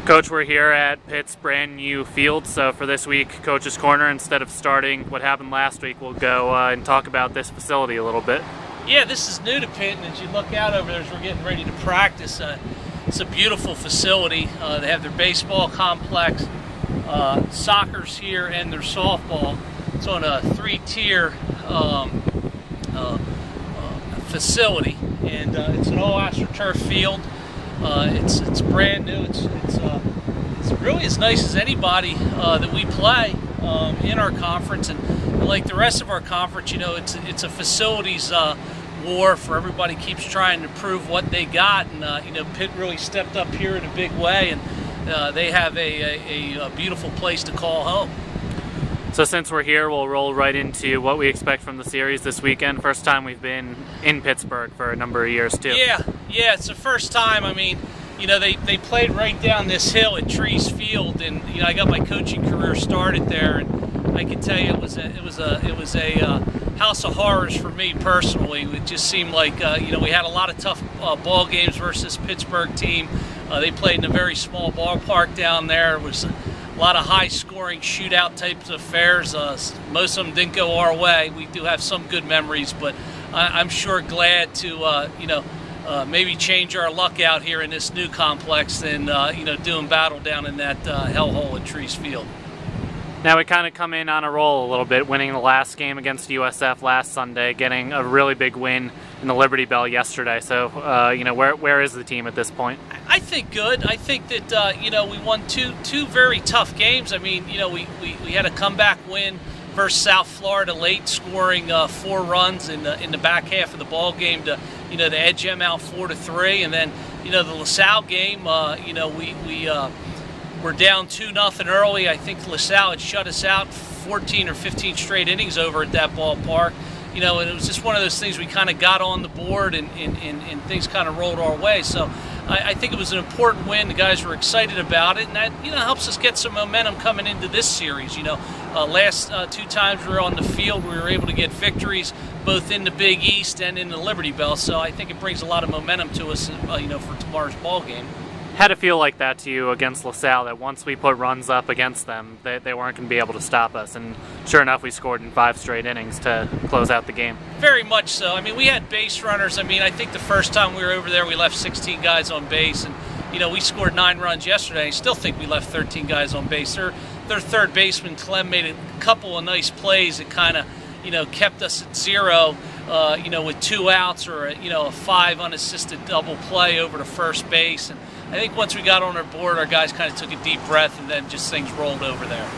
Coach, we're here at Pitt's brand new field, so for this week, Coach's Corner, instead of starting what happened last week, we'll go and talk about this facility a little bit. Yeah, this is new to Pitt, and as you look out over there as we're getting ready to practice, it's a beautiful facility. They have their baseball complex, soccer's here, and their softball. It's on a three-tier facility, and it's an all-astroturf field. It's brand new. It's really as nice as anybody that we play in our conference, and like the rest of our conference, you know, it's a facilities war for everybody. Keeps trying to prove what they got, and you know, Pitt really stepped up here in a big way, and they have a beautiful place to call home. So since we're here, we'll roll right into what we expect from the series this weekend. First time we've been in Pittsburgh for a number of years, too. Yeah, it's the first time. I mean, you know, they played right down this hill at Trees Field, and you know, I got my coaching career started there, and I can tell you it was a house of horrors for me personally. It just seemed like you know, we had a lot of tough ball games versus this Pittsburgh team. They played in a very small ballpark down there. It was a lot of high-scoring shootout types of affairs. Most of them didn't go our way. We do have some good memories, but I'm sure glad to you know, maybe change our luck out here in this new complex than you know, doing battle down in that hellhole at Trees Field. Now we kind of come in on a roll a little bit, winning the last game against USF last Sunday, getting a really big win in the Liberty Bell yesterday. So, you know, where is the team at this point? I think good. I think that you know, we won two very tough games. I mean, you know, we had a comeback win versus South Florida late, scoring 4 runs in the back half of the ball game to, you know, to edge them out 4-3, and then, you know, the LaSalle game, you know, we're down 2-0 early. I think LaSalle had shut us out 14 or 15 straight innings over at that ballpark. You know, and it was just one of those things we kind of got on the board, and things kind of rolled our way. So I think it was an important win. The guys were excited about it, and that, you know, helps us get some momentum coming into this series. You know, last 2 times we were on the field, we were able to get victories both in the Big East and in the Liberty Bell. So I think it brings a lot of momentum to us, you know, for tomorrow's ball game. Had it feel like that to you against LaSalle, that once we put runs up against them, they weren't going to be able to stop us? And sure enough, we scored in 5 straight innings to close out the game. Very much so. I mean, we had base runners. I mean, I think the first time we were over there, we left 16 guys on base. And, you know, we scored 9 runs yesterday. I still think we left 13 guys on base. Their third baseman, Clem, made a couple of nice plays that kind of, you know, kept us at 0, you know, with 2 outs, or, you know, a 5 unassisted double play over to first base. And I think once we got on our board, our guys kind of took a deep breath, and then just things rolled over there.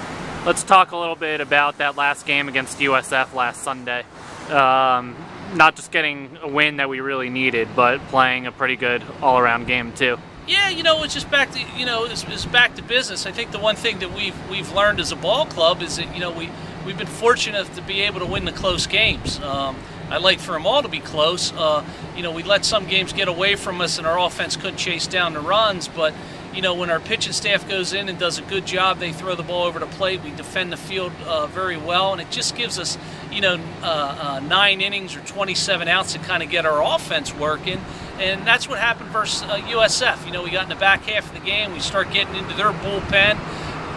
Let's talk a little bit about that last game against USF last Sunday. Not just getting a win that we really needed, but playing a pretty good all-around game too. Yeah, you know, it's just back to, you know, it's back to business. I think the one thing that we've learned as a ball club is that, you know, we've been fortunate to be able to win the close games. I'd like for them all to be close. You know, we let some games get away from us, and our offense couldn't chase down the runs. But, you know, when our pitching staff goes in and does a good job, they throw the ball over the plate. We defend the field very well, and it just gives us, you know, 9 innings or 27 outs to kind of get our offense working. And that's what happened versus USF. You know, we got in the back half of the game. We start getting into their bullpen.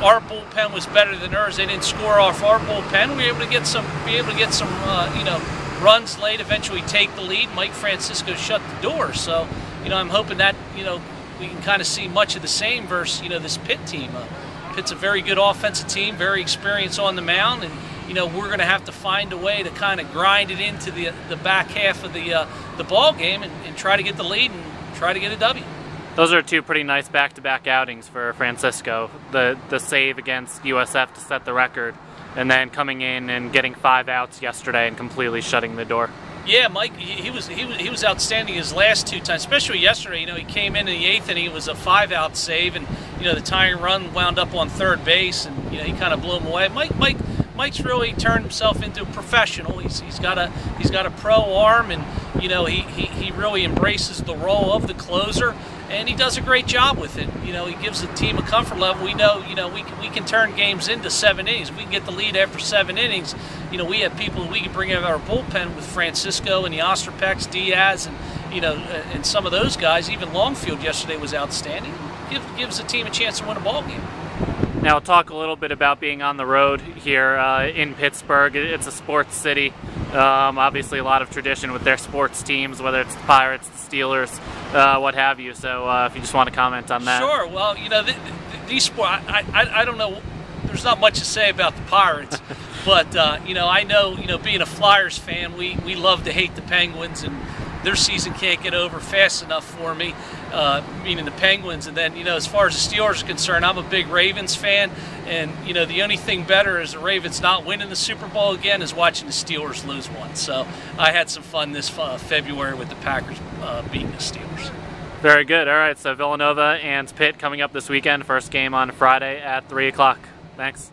Our bullpen was better than theirs. They didn't score off our bullpen. We were able to get some, you know, runs late, eventually take the lead. Mike Francisco shut the door. So, you know, I'm hoping that, you know, we can kind of see much of the same versus, you know, this Pitt team. Pitt's a very good offensive team, very experienced on the mound, and, you know, we're going to have to find a way to kind of grind it into the back half of the ball game, and try to get the lead and try to get a W. Those are 2 pretty nice back-to-back outings for Francisco. The save against USF to set the record, and then coming in and getting 5 outs yesterday and completely shutting the door. Yeah, Mike, he was outstanding his last 2 times, especially yesterday. You know, he came in the 8th inning, it was a 5-out save, and, you know, the tying run wound up on third base, and, you know, he kind of blew him away. Mike's really turned himself into a professional. He's got a pro arm, and, you know, he really embraces the role of the closer, and he does a great job with it. You know, he gives the team a comfort level. We know, you know, we can turn games into 7 innings. If we can get the lead after 7 innings, you know, we have people we can bring out of our bullpen with Francisco and the Osterpecks, Diaz, and, you know, and some of those guys. Even Longfield yesterday was outstanding. gives the team a chance to win a ball game. Now, we'll talk a little bit about being on the road here in Pittsburgh. It's a sports city. Obviously, a lot of tradition with their sports teams, whether it's the Pirates, the Steelers, what have you. So, if you just want to comment on that. Sure. Well, you know, these sports, I don't know. There's not much to say about the Pirates, but you know, I know, you know, being a Flyers fan, we love to hate the Penguins, and their season can't get over fast enough for me, meaning the Penguins. And then, you know, as far as the Steelers are concerned, I'm a big Ravens fan, and, you know, the only thing better is the Ravens not winning the Super Bowl again is watching the Steelers lose one. So I had some fun this February with the Packers beating the Steelers. Very good. All right, so Villanova and Pitt coming up this weekend. First game on Friday at 3 o'clock. Thanks.